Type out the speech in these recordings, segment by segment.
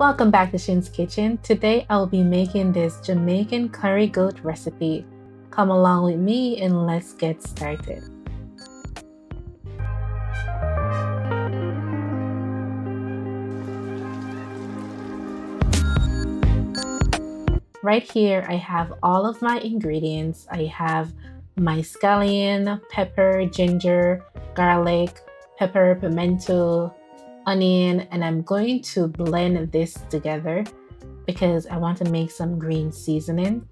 Welcome back to Shin's Kitchen. Today I'll be making this Jamaican curry goat recipe. Come along with me and let's get started. Right here I have all of my ingredients. I have my scallion, pepper, ginger, garlic, pepper, pimento, onion, and I'm going to blend this together because I want to make some green seasoning.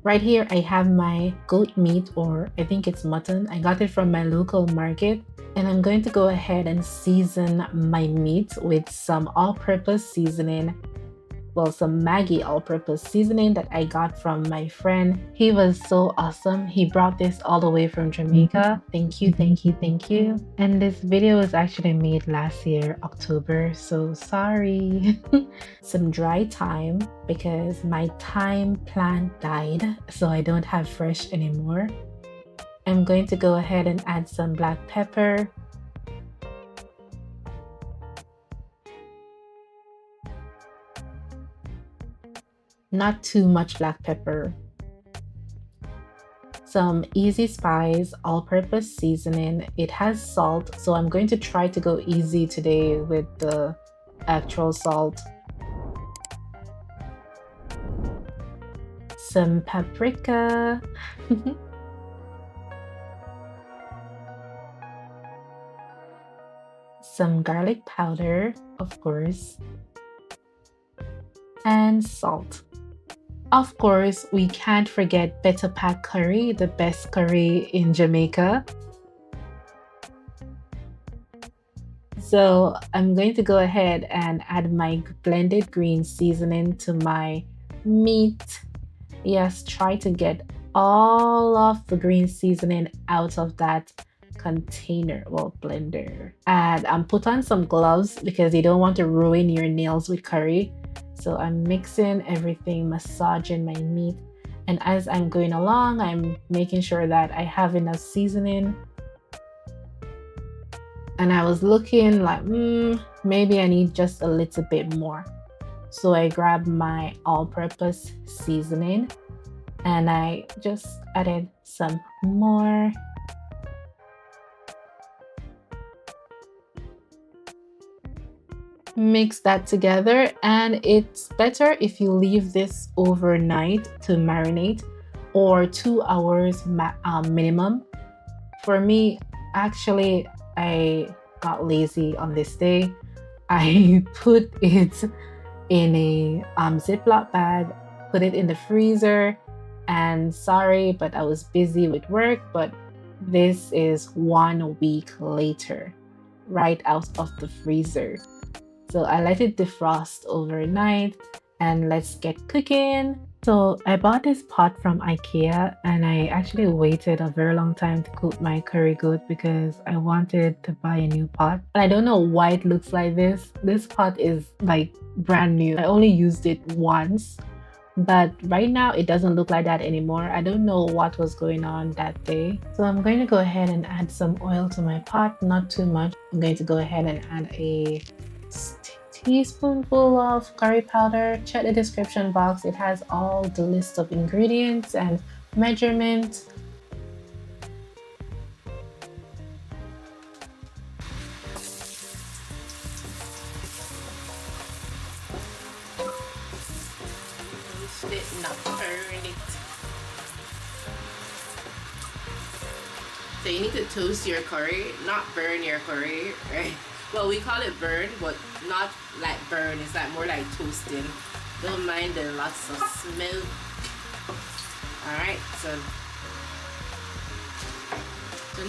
Right here I have my goat meat, or I think it's mutton. I got it from my local market, and I'm going to go ahead and season my meat with some all-purpose seasoning. Well, some Maggi all-purpose seasoning that I got from my friend. He was so awesome. He brought this all the way from Jamaica. Thank you, thank you, thank you. And this video was actually made last year, October, so sorry. Some dry thyme because my thyme plant died, so I don't have fresh anymore. I'm going to go ahead and add some black pepper. Not too much black pepper. Some Easi Spice all-purpose seasoning. It has salt, so I'm going to try to go easy today with the actual salt. Some paprika. Some garlic powder, of course. And salt. Of course, we can't forget Betapac curry, the best curry in Jamaica. So I'm going to go ahead and add my blended green seasoning to my meat. Yes, try to get all of the green seasoning out of that container, well, blender. And put on some gloves because you don't want to ruin your nails with curry. So I'm mixing everything, massaging my meat. And as I'm going along, I'm making sure that I have enough seasoning. And I was looking like, maybe I need just a little bit more. So I grabbed my all-purpose seasoning and I just added some more. Mix that together, and it's better if you leave this overnight to marinate, or 2 hours minimum. For me, actually, I got lazy on this day. I put it in a Ziploc bag, put it in the freezer, and sorry, but I was busy with work, but this is 1 week later, right out of the freezer. So I let it defrost overnight, and let's get cooking. So I bought this pot from IKEA, and I actually waited a very long time to cook my curry goat because I wanted to buy a new pot. And I don't know why it looks like this. This pot is like brand new. I only used it once, but right now it doesn't look like that anymore. I don't know what was going on that day. So I'm going to go ahead and add some oil to my pot, not too much. I'm going to go ahead and add a teaspoonful of curry powder. Check the description box, it has all the list of ingredients and measurements. Not burn it. So you need to toast your curry, not burn your curry, right? Well, we call it burn, but not like burn. It's like more like toasting. Don't mind the lots of smoke. Alright, so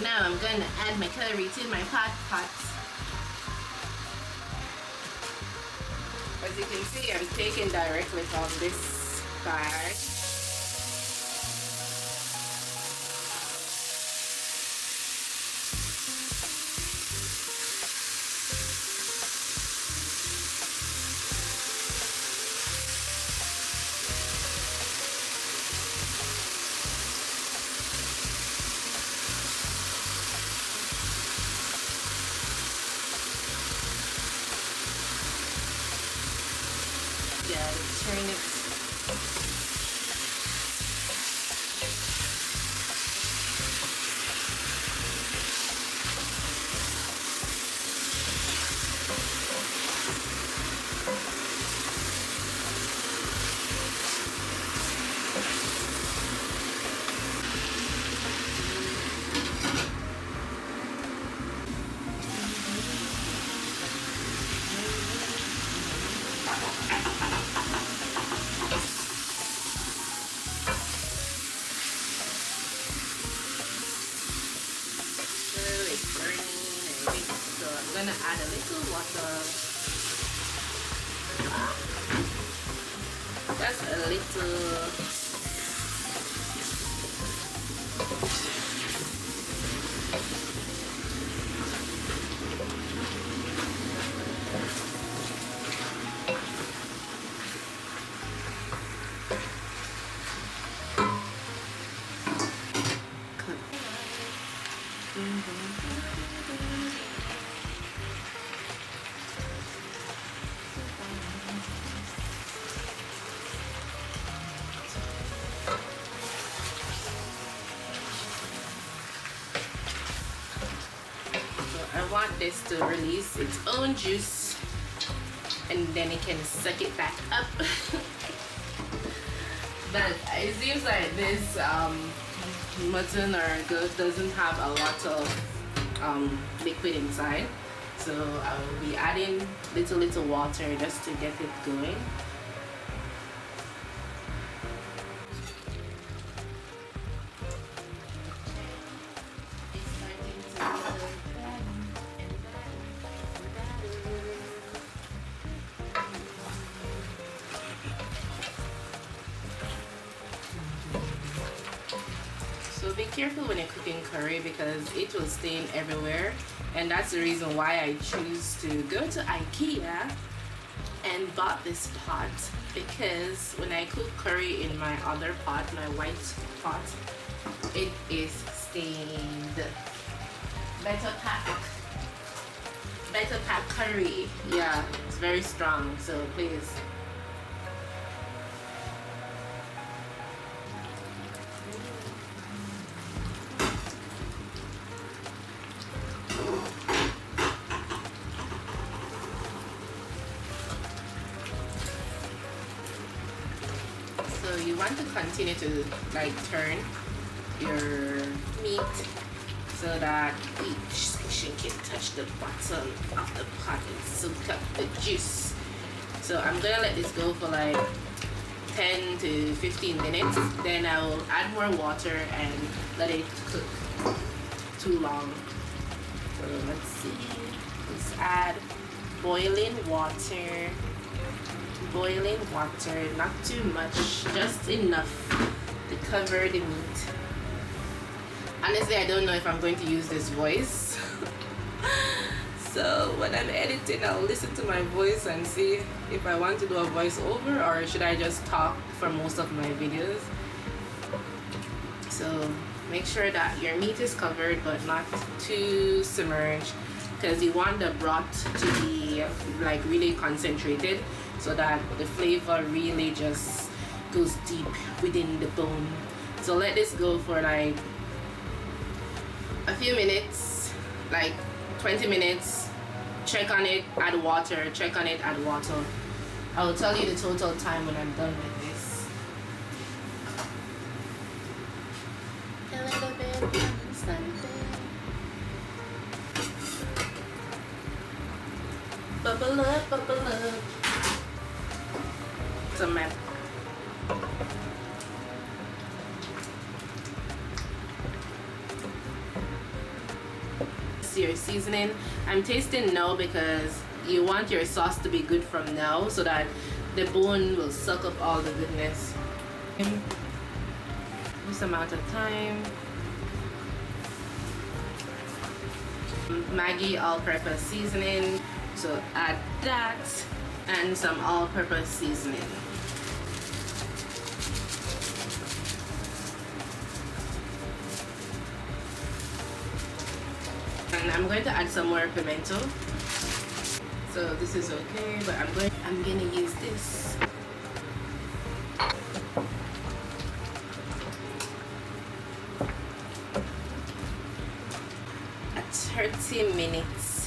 now I'm going to add my curry to my pot. As you can see, I'm taking directly from this bag. Yeah, turn it. So I'm gonna add a little water. Just a little. I want this to release its own juice and then it can suck it back up. But it seems like this mutton or goat doesn't have a lot of liquid inside, so I will be adding little water just to get it going. So be careful when you're cooking curry because it will stain everywhere, and that's the reason why I choose to go to IKEA and bought this pot, because when I cook curry in my other pot, my white pot, it is stained. Betapac curry. Yeah, it's very strong, so please. So you want to continue to like turn your meat so that each section can touch the bottom of the pot and soak up the juice. So I'm gonna let this go for like 10 to 15 minutes. Then I will add more water and let it cook too long. So let's see. Let's add boiling water. Boiling water, not too much, just enough to cover the meat. Honestly, I don't know if I'm going to use this voice. So when I'm editing, I'll listen to my voice and see if I want to do a voiceover or should I just talk for most of my videos. So make sure that your meat is covered but not too submerged, because you want the broth to be like really concentrated so that the flavor really just goes deep within the bone. So let this go for like a few minutes, like 20 minutes. Check on it, add water, check on it, add water. I will tell you the total time when I'm done with this. A little bit of something. Bubble up, bubble up. Some map. Your seasoning. I'm tasting now because you want your sauce to be good from now so that the bone will suck up all the goodness. This amount of time. Maggi all-purpose seasoning, so add that and some all-purpose seasoning. And I'm going to add some more pimento. So this is okay, but I'm gonna use this 30 minutes.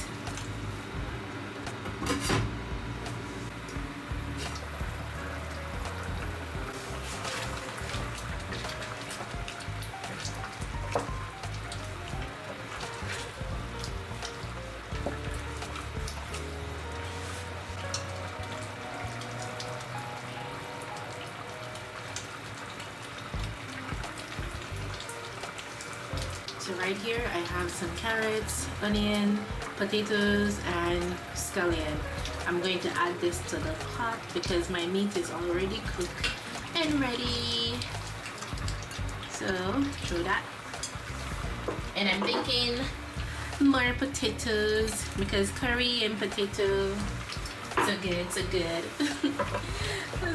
So right here I have some carrots, onion, potatoes, and scallion. I'm going to add this to the pot because my meat is already cooked and ready. So throw that. And I'm thinking more potatoes because curry and potato, so good, so good.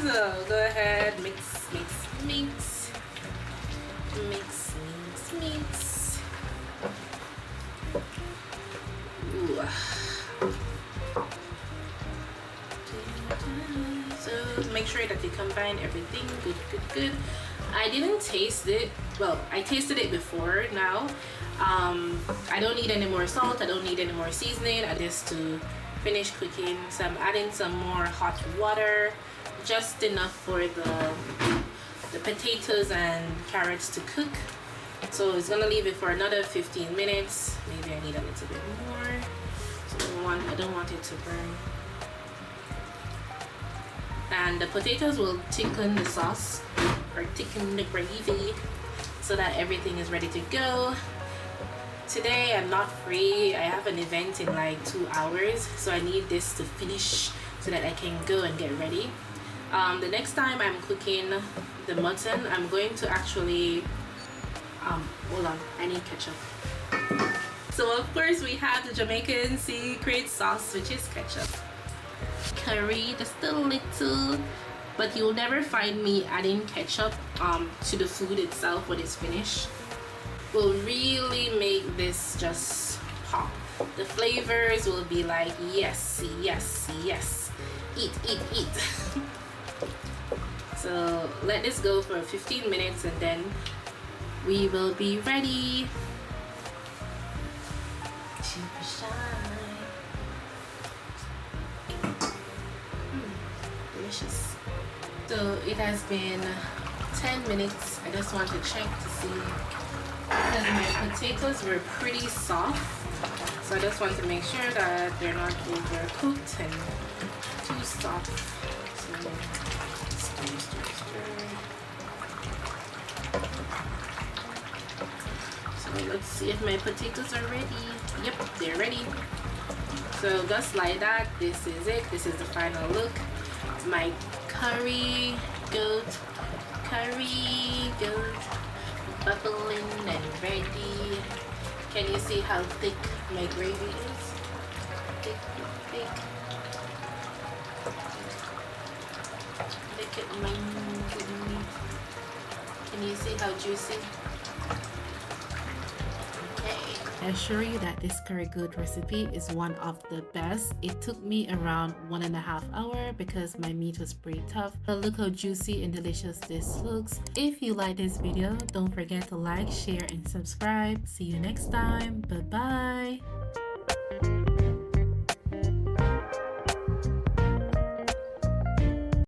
So go ahead, mix, mix, mix, mix, mix, mix. Ooh. So make sure that you combine everything. Good, good, good. I didn't taste it. Well, I tasted it before now. I don't need any more salt. I don't need any more seasoning. I just to finish cooking. So I'm adding some more hot water, just enough for the potatoes and carrots to cook. So it's gonna leave it for another 15 minutes. Maybe I need a little bit more. So I don't want it to burn. And the potatoes will thicken the sauce or thicken the gravy so that everything is ready to go. Today I'm not free. I have an event in like 2 hours, so I need this to finish so that I can go and get ready. The next time I'm cooking the mutton, I'm going to actually hold on, I need ketchup. So of course we have the Jamaican secret sauce, which is ketchup. Curry, just a little, but you'll never find me adding ketchup to the food itself when it's finished. Will really make this just pop. The flavors will be like yes, yes, yes. Eat, eat, eat. So let this go for 15 minutes and then we will be ready. Super shine. Delicious. So it has been 10 minutes. I just want to check to see because my potatoes were pretty soft. So I just want to make sure that they're not overcooked and too soft. So stir, stir, stir. So let's see if my potatoes are ready. Yep, they're ready. So just like that, this is it. This is the final look. My curry goat, bubbling and ready. Can you see how thick my gravy is? Thick, thick. Look at my meat. Can you see how juicy? I assure you that this curry goat recipe is one of the best. It took me around 1.5 hours because my meat was pretty tough. But look how juicy and delicious this looks. If you like this video, don't forget to like, share, and subscribe. See you next time. Bye bye.